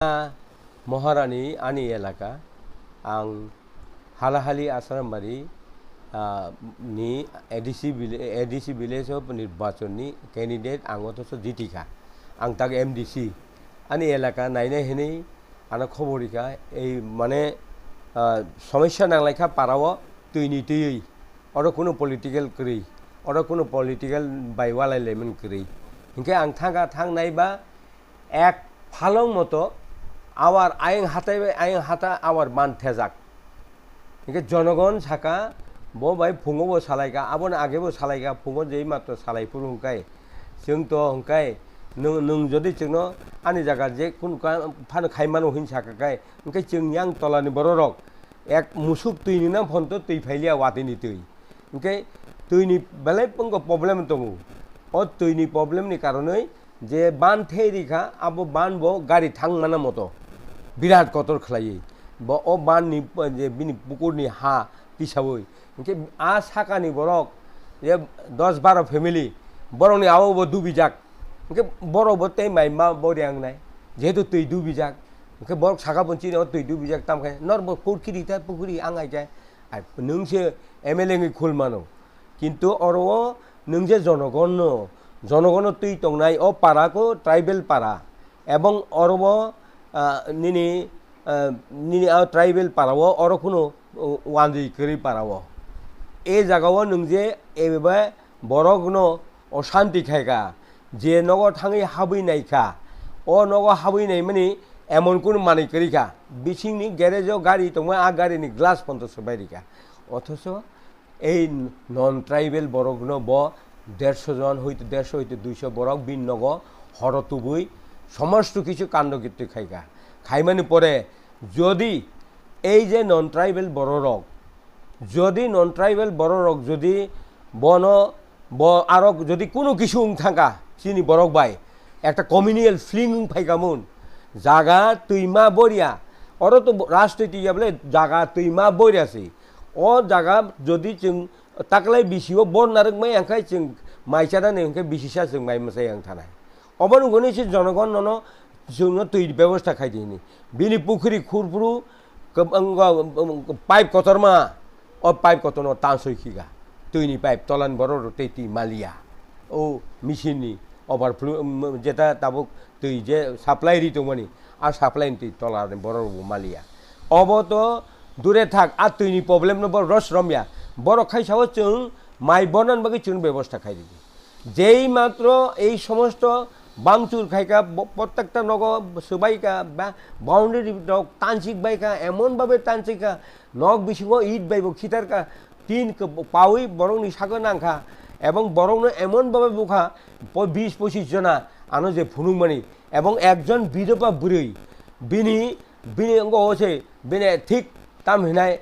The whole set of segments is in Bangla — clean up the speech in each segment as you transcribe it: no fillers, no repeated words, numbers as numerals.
महारानी आनी एलाका आं हालाहाली आसारामबारी नि एडिसी विलेज अफ निर्वाचननि कैंडिडेट आं अथच जितिखा आं ताक एमडिसी आनी एलाका नायनाय हेनै आना खबरिका এই মানে সমস্যা নাংলাইখা পারাও তৈনি তৈই অর কোনো পলিটিক্যাল করি অর কোনো পলিটিক্যাল বাইওয়ালাইলেমন করি ইনকে आं थांगा थांनायबा এক ফালং মতো आवार आयें हाथा आवार मान थेजाक इनके जनगण साका बो भाई फुङो बो सालायगा आबन आगे बो सालायगा फुङो जेई मात्र सालायपुर हुंकाय जों तो हुंकाय नों जदि जोंनो आनि जागा जे कुन फान खायमानो हिन साकाय इनके जों यां तलानि बररक एक मुसुक तैनि ना फन्तो तै फाइलिया वातिनि तै इनके तैनि बेले पंग प्रॉब्लेम दङ अ तैनि प्रॉब्लेमनि कारनै जे बान थेरिखा आबो बान बो गाड़ी थां माना मतो बिराट कतर खलायै ब अ बाननि जे बिनि पुकुरनि हा पिसाबै इनके आ साकानि बरक जे 10-12 फेमिली बरनि आवो बो दुबिजाक इनके बरो बते माइमा बरियांगनाय जेहेतु तै दुबिजाक इनके बरक साका बंचि न तै दुबिजाक तामखाय नर बो पुरखिरि था पुकुरि आंगाय जाय नोंसे एमएलए नि खुल मानो किन्तु अरो नोंजे जनगण तै तंनाय अ पाराको ट्राइबल पारा एवं अरब निनी ट्राइबल पाराव और कोनो वानजि करी पाराव ए जागाव नोंजे एबे बरगनो अशांति खायगा जे नग थाङै हाबैनायखा अ नग हाबैनाय माने एमन कोन माने करिखा बिसिंनि ग्यारेजाव गाड़ी दंमा आ गाड़ीनि ग्लास पन्थस बायरिखा अथच ए नन ट्राइबल बरगनो ब 150 जन हयতো 150 हयতো 200 बरक बिन नग हरतुबुई समस्त किछु कांडकीर्ति खायगा खायमानि परे जदि এই যে নন ট্রাইবেল বড়রক যদি নন ট্রাইবেল বড়রক যদি বন আরক যদি কোনো কিছু থাকা চিনি বরক বাই একটা কমিউনিয়াল ফ্লিং ফাইগামুন জাগা তৈমা বরিয়া অর তো রাজনৈতিক বলে জাগা তৈমা বরিয়াছে অ জাগা যদি जों ताकलाय बिसिओ बन नारक माय आंखाय जों माइसादा ने आंखाय बिसिसा जों माइ मसाय आं थानाय अबन गनेसे जनगण नन जोंनो तै व्यवस्था खायदिनि बिनि पुखुरी खुरपुरु पाइप कतरमा अ पाइप कतनो तांसैखिगा तैनि पाइप तलान बर तेति मालिया ओ मिसिननि ओभारफ्लो जेता ताबुक तै जे साप्लाय रितमनि आ साप्लाय तै तलान बर मालिया अब तो दूरे थाक आ तैनि प्रॉब्लेम न बर रस रम्या बर खायसाव जों माइ बनन बागै जों व्यवस्था खायदि जेई मात्र এই সমস্ত बांचुर खायका प्रत्येकटा नग सबाइका बाउंडारि नग तानसिक बाइका एमन भावे तानसिका नग बिसिङो इट बाइबो खितारका तीन पावै बरंनि सागो नांखा एवं बरंनो एमन भावे बुखा 20-25 जना आनो जे फुनुमानि एवं एकजन बिधवा बुरै बिनि अंग होसे बिने ठीक ताम हिनाय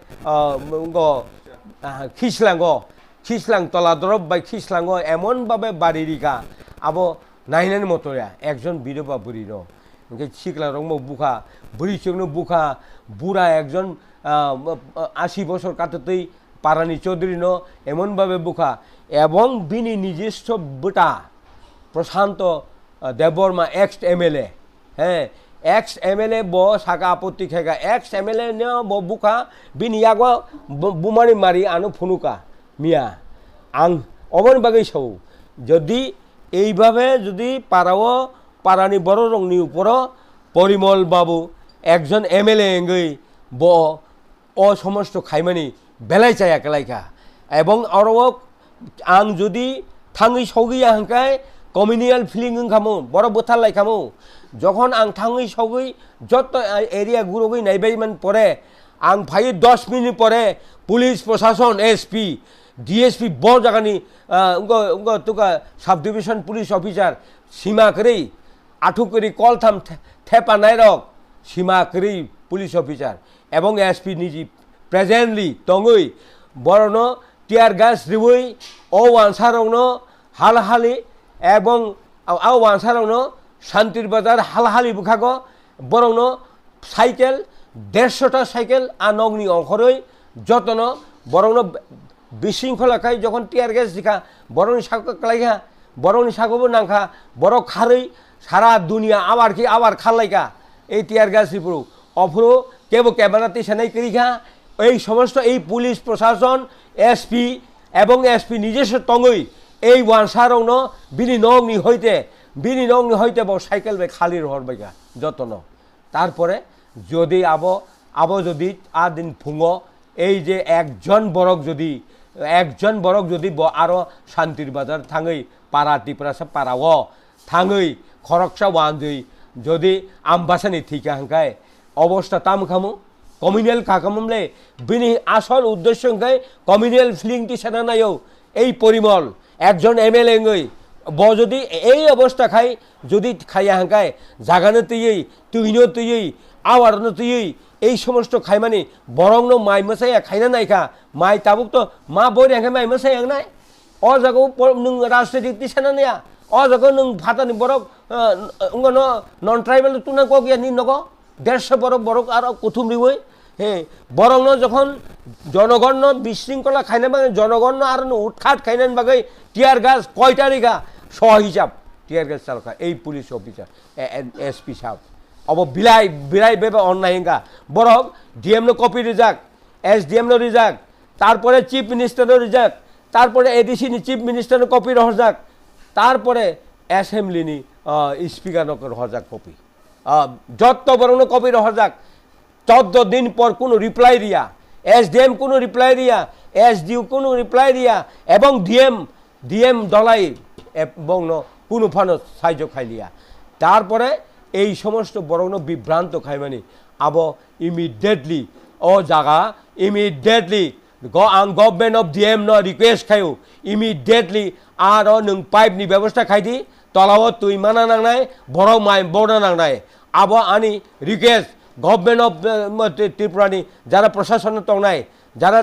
खिसलांग तला दरब बाय खिसलांग एमन भावे बारिरिका आबो नायनायनि मतया एकजन बिधवा बुरि न इनके सिकला रंग बुखा बुरि सिंनो बुखा बुरा एकजन 80 बছর काटतै पारानि चौधरी न एमन भावे बुखा एवं बिनि निजिष्ठ बुटा Prashant Debbarma ex MLA ex MLA ब साका आपत्ति खायगा एक्स एमएलए न ब बुखा बिनि यागो बुमानि मारि आनो फुनुका मिया आं अबन बागै साव जदि এইভাবে যদি পারাও পারানি বড় রংনি উপর পরিমল বাবু একজন এমএলএ এঙ্গই ব অ সমস্ত খাইমানি বেলাই চাই একলাইকা এবং আরো আং যদি থাঙै সগিয়া হাঙ্কায় কমিউনিয়াল ফিলিং খামু বড় বোথাল লাইখামু যখন আং থাঙै সগৈ যত এরিয়া গুরগৈ নাইবাইমান পরে आं फाइ 10 मिनिट परे पुलिस प्रशासन एसपी डीएसपी ब जागानि तुका सब डिविजन पुलिस ऑफिसर सीमा करी आठु करी कल थाम थेपा नायरक सीमा करी पुलिस ऑफिसर एवं एसपी निजी प्रेजेंटली तंगै बरनो टियार गैस रिवै ओ वानसारनो हालहाली एवं आ वानसारनो शांतिर बाजार हालहाली बुखागो बरनो साइकेल 150टा साइकेल आनगनि अंखरै जतन बरनो बिशृंखलाखाय जखन टियार गैस दिखा बरनि सागो कलाइखा बरनि सागोबो नांखा बर खारै सारा दुनिया आबार खालायगा এই টিয়ার গ্যাস রিপুরু অফুরো কেবল ক্যামেরাতে সেনাই করিখা এই সমস্ত এই পুলিশ প্রশাসন এসপি এবং এসপি নিজস্ব তঙ্গই এই ওয়ানসারং বিনি নংনি হইতে সাইকেল বে খালি রহর বাইগা যতন তারপরে যদি আবো যদি দিন ফুঙো এই যে একজন বরক যদি আরো শান্তির বাজার থাঙই পাড়া টিপরাসা পাড়াও থাঙই খরকসা ওয়ানজই যদি আমবাসানি ঠিকা হাঙ্কায় অবস্থা তাম খামু কমিউনাল কাকামলে বিনি আসল উদ্দেশ্য হাঙ্কায় কমিউনাল ফিলিংটি সেনা নাইও এই পরিমল একজন এমএলএ যদি এই অবস্থা খাই যদি খাইয়া হাঙ্কায় জাগানো তুইই তুইনো তুইই আওয়ারনো তুইই এই সমস্ত খাই মানে বরং মাই মশাইয়া খাইনা নাইখা মাই তাবুক তো মা বই রেখে মাই মশাই নাই অ জায়গাও নং রাজনীতি সেনা নেয়া অ জায়গাও নং ভাতানি বরক নন ট্রাইবেল তুনা কক নি নক 150 বরক আর কুথুম রিবই হে বরং যখন জনগণ বিশৃঙ্খলা খাইনা বাগে জনগণ আর উৎখাত খাইনান বাগে টিয়ার গাছ কয়টা রেখা হিসাব টিয়ার গাছ চালকা এই পুলিশ অফিসার এসপি সাহেব अब बिलाई बेबे अन्याय हिंगा बरक ডিএম कपि रिजाक एसडीएम रिजाक तारपरे चीफ मिनिस्टर रिजाक तारपरे एडिसी चीफ मिनिस्टर कपि रहजाक तारपरे एसेम्बली स्पीकर रहजाक कपि जत बरং कपि रहजाक 14 दिन पर कोनो रिप्लाई दिया एसडीएम कोनो रिप्लाई दिया एसडीओ कोनो रिप्लाई दिया एवं ডিএম दलाई এবং কোনো ফানো সাহায্য খাইলিয়া তারপরে এই সমস্ত বরং বিভ্রান্ত খাই মানে আবো ইমিডিয়েটলি ও জায়গা ইমিডিয়েটলি আং গভর্নমেন্ট অফ ডিএম রিকোয়েস্ট খাইও ইমিডিয়েটলি আর নং পাইপনি ব্যবস্থা খাইদি তলাও তুই মানা নাংনাই বড় মাই বড় নাংনাই আবো আনি রিকোয়েস্ট গভর্নমেন্ট অফ ত্রিপুরানি যারা প্রশাসন তংনাই যারা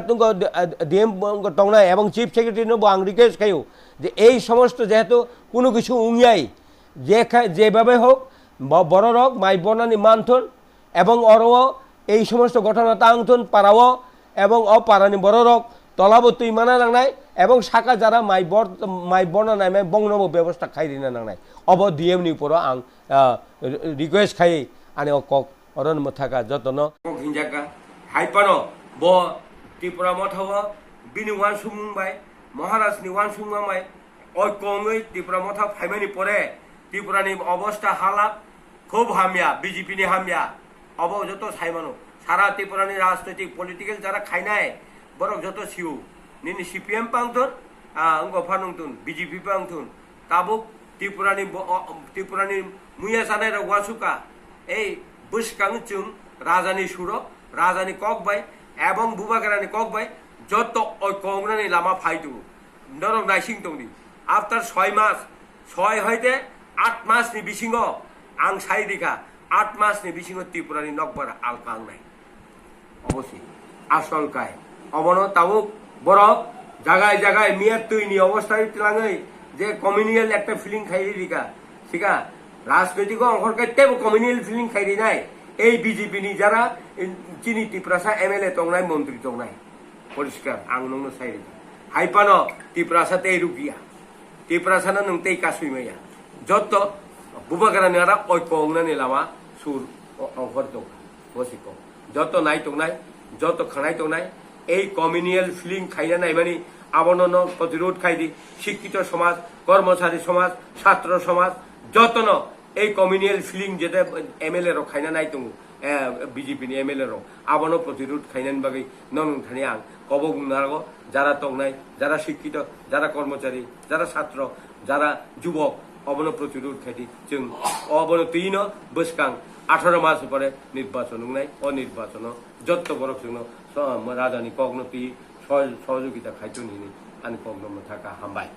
ডিএম তংনাই এবং চিফ সেক্রেটারি নব আং রিকোয়েস্ট খাইও যে এই সমস্ত যেহেতু কোনো কিছু উঙিয়াই যেভাবে হোক বড় রক মাই বনানি মানথন এবং অরও এই সমস্ত ঘটনা তাংথন পারাও এবং অপারানি বড় রক তলাবো তুই মানা নাংনাই এবং শাখা যারা মাই বনানাই মাই বংনব ব্যবস্থা খাই দিনা নাংনাই অব ডিএম নি উপর আং রিকোয়েস্ট খাই আনে কক অরন থাকা যতন হিংজাকা হাইপানো ব ত্রিপুরা মথাও বিনি ওয়ান সুমুংবাই মহারাজনি ওয়ান সুমুংবাই ঐক্যই ত্রিপুরা মথা ফাইমানি পরে ত্রিপুরানি অবস্থা হালাত খুব হামিয়া বিজেপি হামিয়া অব যত সাইমানো সারা ত্রিপুরানি রাজনৈতিক পলিটিক্যাল যারা খাইনায় বরং যত সিউ নিনি সিপিএম পাংথন ফানুন বিজেপি পাংথন তাবুক ত্রিপুরানি মুয়া জানাই ওয়াসুকা এই বুসকাং চুং রাজানি সুর রাজানি ককবাই এবং বুবাগারানি ককবাই যত ঐক্যংরানি লামা ফাইতু নরক নাইসিং তংনি আফটার 6 মাস 6 হইতে 8 মাসनि बिसिङाव आं साइदिखा 8 मासनि बिसिङाव त्रिपुरानि नकबार आलकां नाय अबसि आसलकाय अबनो ताबुक बरफ জায়গায় জায়গায় মিয়ার তৈনি অবস্থা ইতলাঙै যে কমিউনাল একটা ফিলিং খাইরি দিকা ঠিকা রাজনৈতিক অঙ্করকাইতে কমিউনাল ফিলিং খাইরি নাই এই বিজেপি নি যারা চিনি ত্রিপুরাসা এমএলএ তংনাই মন্ত্রী তংনাই পরিষ্কার আং নংনো সাইরি হাইপানো ত্রিপুরাসাতে রুকিয়া ত্রিপুরাসানা নংতেই কাসুইমাইয়া যত বুবাগারানি আরা ঐক্যংনানি লামা সুর অঙ্কর দং বসিক যত নাই তংনাই যত খানাই তংনাই এই কমিউনাল ফিলিং খাইনা নাই মানে আবনন প্রতিরোধ খাইদি শিক্ষিত সমাজ কর্মচারী সমাজ ছাত্র সমাজ যতন এই কমিউনাল ফিলিং যেটা এমএলএ র খাইনা নাই তং বিজেপি নি এমএলএ র আবন প্রতিরোধ খাইনান বাকি নন থানি আং কবগ নাগো যারা তংনাই যারা শিক্ষিত যারা কর্মচারী যারা ছাত্র যারা যুবক অবন প্রতিরোধ খাইদি जों অবন তিন বসকাং 18 মাস পরে নির্বাচন নাই অনির্বাচন যত বড় जों রাজানি কগ্নতি সহযোগিতা খাইতো নিনি আনি কগ্নম থাকা হামবাই